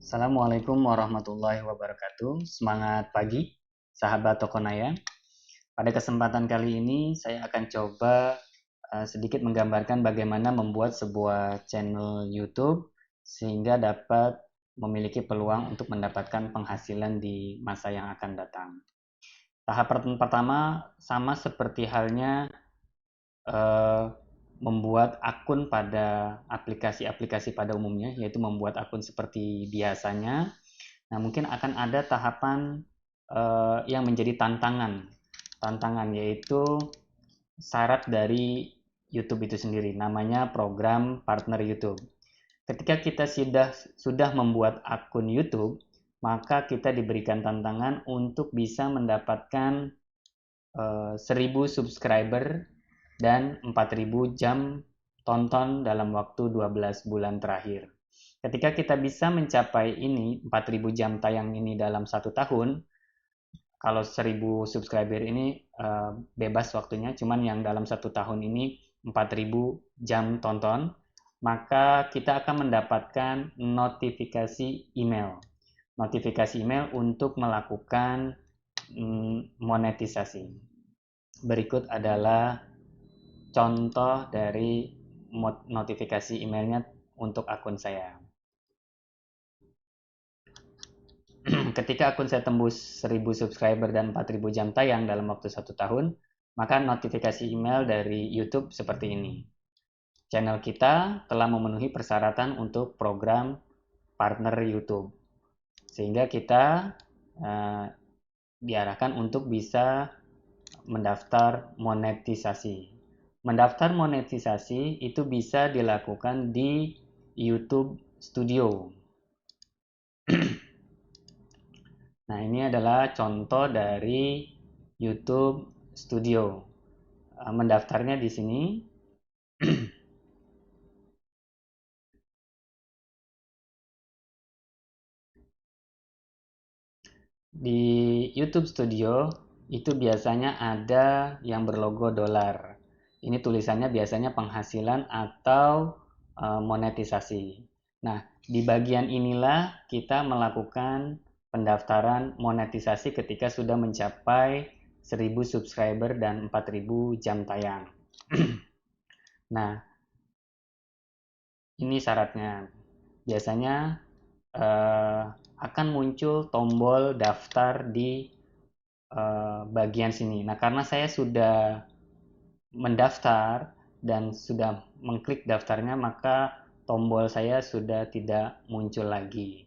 Assalamualaikum warahmatullahi wabarakatuh. Semangat pagi, sahabat Tokonaya. Pada kesempatan kali ini, saya akan coba sedikit menggambarkan bagaimana membuat sebuah channel YouTube sehingga dapat memiliki peluang untuk mendapatkan penghasilan di masa yang akan datang. Tahap pertama sama seperti halnya membuat akun pada aplikasi-aplikasi pada umumnya, yaitu membuat akun seperti biasanya. Nah, mungkin akan ada tahapan yang menjadi tantangan yaitu syarat dari YouTube itu sendiri, namanya program partner YouTube. Ketika kita sudah membuat akun YouTube, maka kita diberikan tantangan untuk bisa mendapatkan 1000 subscriber dan 4000 jam tonton dalam waktu 12 bulan terakhir. Ketika kita bisa mencapai ini, 4000 jam tayang ini dalam 1 tahun, kalau 1000 subscriber ini bebas waktunya, cuman yang dalam 1 tahun ini 4000 jam tonton, maka kita akan mendapatkan notifikasi email. Notifikasi email untuk melakukan monetisasi. Berikut adalah contoh dari notifikasi emailnya untuk akun saya. Ketika akun saya tembus 1000 subscriber dan 4000 jam tayang dalam waktu 1 tahun, maka notifikasi email dari YouTube seperti ini. Channel kita telah memenuhi persyaratan untuk program partner YouTube, sehingga kita diarahkan untuk bisa mendaftar monetisasi. Mendaftar monetisasi itu bisa dilakukan di YouTube Studio. Nah, ini adalah contoh dari YouTube Studio. Mendaftarnya di sini. Di YouTube Studio itu biasanya ada yang berlogo dolar. Ini tulisannya biasanya penghasilan atau monetisasi. Nah, di bagian inilah kita melakukan pendaftaran monetisasi ketika sudah mencapai 1000 subscriber dan 4000 jam tayang. Nah, ini syaratnya. Biasanya akan muncul tombol daftar di bagian sini. Nah, karena saya sudah mendaftar dan sudah mengklik daftarnya, maka tombol saya sudah tidak muncul lagi.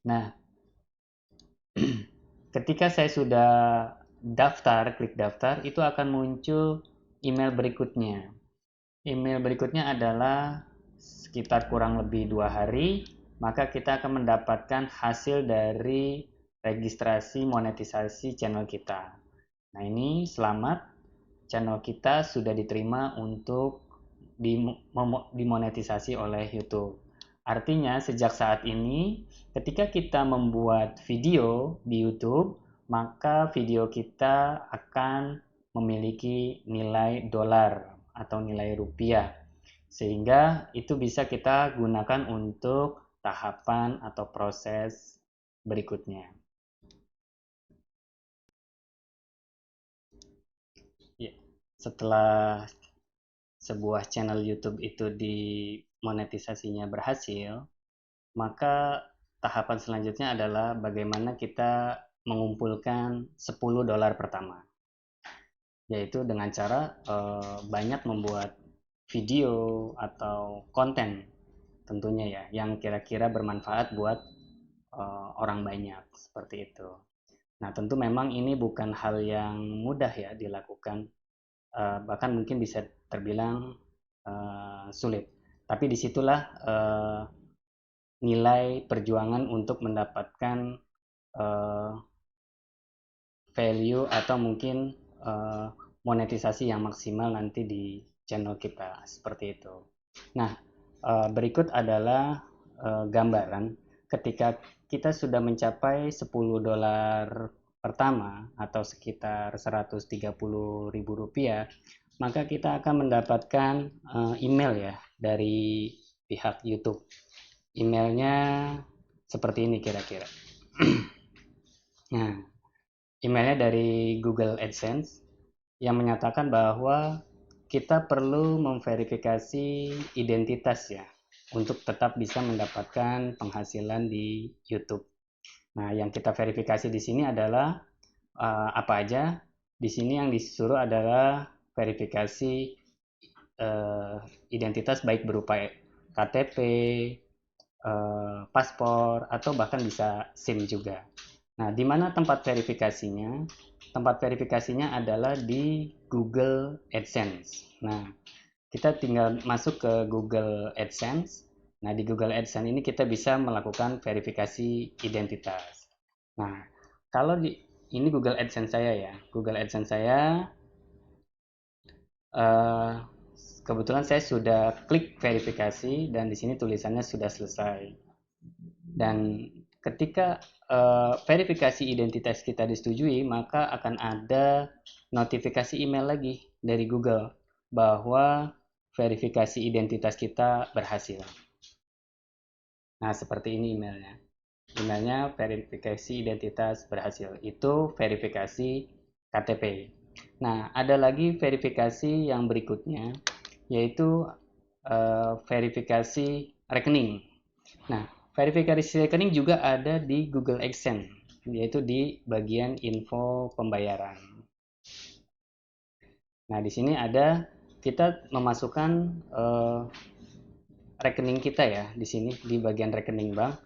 Nah, ketika saya sudah daftar, klik daftar, itu akan muncul email berikutnya. Email berikutnya adalah sekitar kurang lebih 2 hari, maka kita akan mendapatkan hasil dari registrasi monetisasi channel kita. Nah, ini selamat, channel kita sudah diterima untuk dimonetisasi oleh YouTube. Artinya, sejak saat ini, ketika kita membuat video di YouTube, maka video kita akan memiliki nilai dolar atau nilai rupiah. Sehingga itu bisa kita gunakan untuk tahapan atau proses berikutnya. Ya, setelah sebuah channel YouTube itu dimonetisasinya berhasil, maka tahapan selanjutnya adalah bagaimana kita mengumpulkan 10 dolar pertama, yaitu dengan cara banyak membuat video atau konten tentunya ya, yang kira-kira bermanfaat buat orang banyak, seperti itu. Nah, tentu memang ini bukan hal yang mudah ya dilakukan, bahkan mungkin bisa terbilang sulit. Tapi disitulah nilai perjuangan untuk mendapatkan value atau mungkin monetisasi yang maksimal nanti di channel kita, seperti itu. Nah, berikut adalah gambaran ketika kita sudah mencapai 10 dolar pertama atau sekitar 130.000 rupiah, maka kita akan mendapatkan email ya dari pihak YouTube. Emailnya Seperti ini kira-kira. Nah, emailnya dari Google AdSense yang menyatakan bahwa kita perlu memverifikasi identitas ya untuk tetap bisa mendapatkan penghasilan di YouTube. Nah, yang kita verifikasi di sini adalah apa aja? Di sini yang disuruh adalah verifikasi identitas baik berupa KTP, paspor, atau bahkan bisa SIM juga. Nah, di mana tempat verifikasinya? Tempat verifikasinya adalah di Google AdSense. Nah, kita tinggal masuk ke Google AdSense. Nah, di Google AdSense ini kita bisa melakukan verifikasi identitas. Nah, kalau ini Google AdSense saya ya. Google AdSense saya eh, kebetulan saya sudah klik verifikasi dan di sini tulisannya sudah selesai. Dan ketika verifikasi identitas kita disetujui, maka akan ada notifikasi email lagi dari Google bahwa verifikasi identitas kita berhasil. Nah, seperti ini emailnya. Emailnya verifikasi identitas berhasil. Itu verifikasi KTP. Nah, ada lagi verifikasi yang berikutnya, yaitu verifikasi rekening. Nah, verifikasi rekening juga ada di Google AdSense, yaitu di bagian info pembayaran. Nah, di sini ada kita memasukkan rekening kita ya, di sini di bagian rekening bank.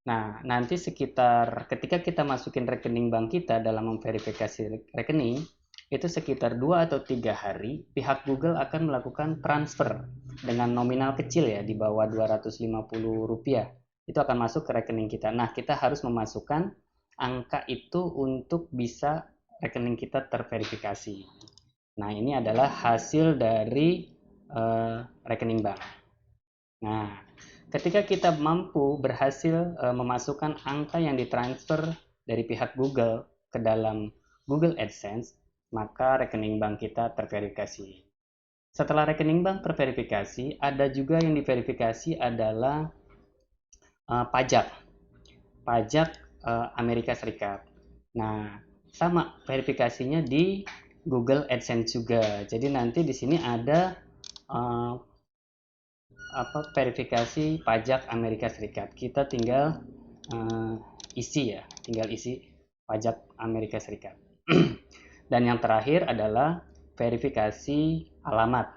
Nah, nanti ketika kita masukin rekening bank kita dalam memverifikasi rekening, itu sekitar 2 atau 3 hari, pihak Google akan melakukan transfer dengan nominal kecil ya, di bawah Rp250. Itu akan masuk ke rekening kita. Nah, kita harus memasukkan angka itu untuk bisa rekening kita terverifikasi. Nah, ini adalah hasil dari rekening bank. Nah, ketika kita mampu berhasil memasukkan angka yang ditransfer dari pihak Google ke dalam Google AdSense, maka rekening bank kita terverifikasi. Setelah rekening bank terverifikasi, ada juga yang diverifikasi adalah pajak. Pajak Amerika Serikat. Nah, sama verifikasinya di Google AdSense juga. Jadi nanti di sini ada verifikasi pajak Amerika Serikat. Kita tinggal tinggal isi pajak Amerika Serikat. Dan yang terakhir adalah verifikasi alamat.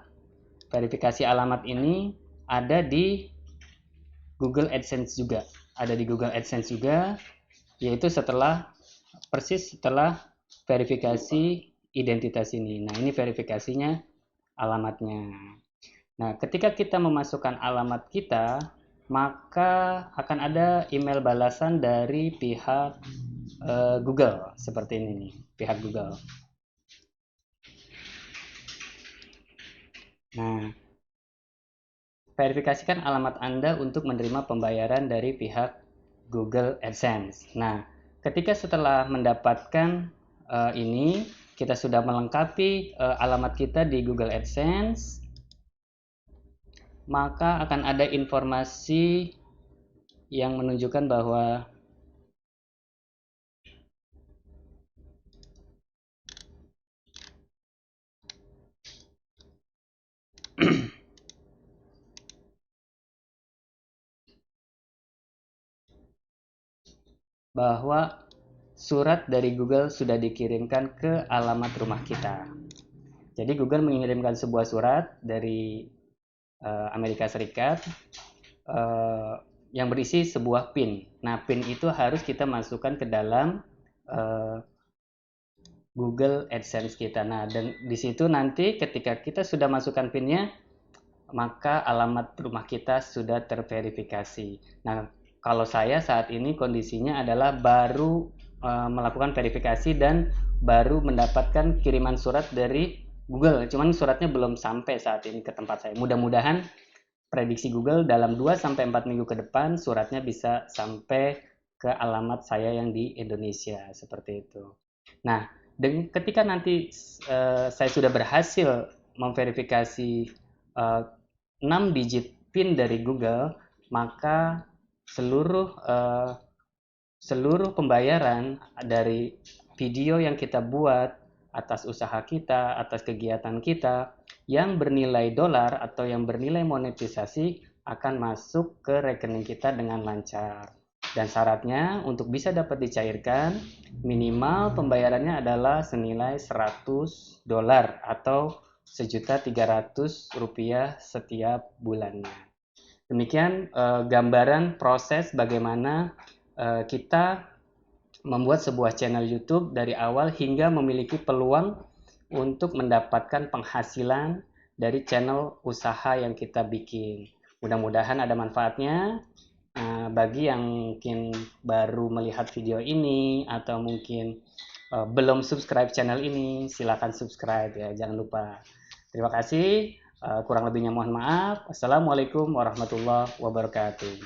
Verifikasi alamat ini ada di Google AdSense juga. Ada di Google AdSense juga, yaitu persis setelah verifikasi identitas ini. Nah, ini verifikasinya alamatnya. Nah, ketika kita memasukkan alamat kita, maka akan ada email balasan dari pihak Google, seperti ini nih, pihak Google. Nah, verifikasikan alamat Anda untuk menerima pembayaran dari pihak Google AdSense. Nah, ketika setelah mendapatkan ini, kita sudah melengkapi alamat kita di Google AdSense, maka akan ada informasi yang menunjukkan bahwa bahwa surat dari Google sudah dikirimkan ke alamat rumah kita. Jadi Google mengirimkan sebuah surat dari Amerika Serikat yang berisi sebuah PIN. Nah, PIN itu harus kita masukkan ke dalam Google AdSense kita. Nah, dan di situ nanti ketika kita sudah masukkan PIN-nya, maka alamat rumah kita sudah terverifikasi. Nah, kalau saya saat ini kondisinya adalah baru melakukan verifikasi dan baru mendapatkan kiriman surat dari Google. Cuman suratnya belum sampai saat ini ke tempat saya. Mudah-mudahan prediksi Google dalam 2-4 minggu ke depan suratnya bisa sampai ke alamat saya yang di Indonesia, seperti itu. Nah, ketika nanti saya sudah berhasil memverifikasi 6 digit PIN dari Google, maka seluruh pembayaran dari video yang kita buat atas usaha kita, atas kegiatan kita yang bernilai dolar atau yang bernilai monetisasi akan masuk ke rekening kita dengan lancar. Dan syaratnya untuk bisa dapat dicairkan, minimal pembayarannya adalah senilai 100 dolar atau 1.300.000 rupiah setiap bulannya. Demikian gambaran proses bagaimana kita membuat sebuah channel YouTube dari awal hingga memiliki peluang untuk mendapatkan penghasilan dari channel usaha yang kita bikin. Mudah-mudahan ada manfaatnya. Bagi yang mungkin baru melihat video ini atau mungkin belum subscribe channel ini, silakan subscribe ya, jangan lupa. Terima kasih. Kurang lebihnya mohon maaf. Assalamualaikum warahmatullahi wabarakatuh.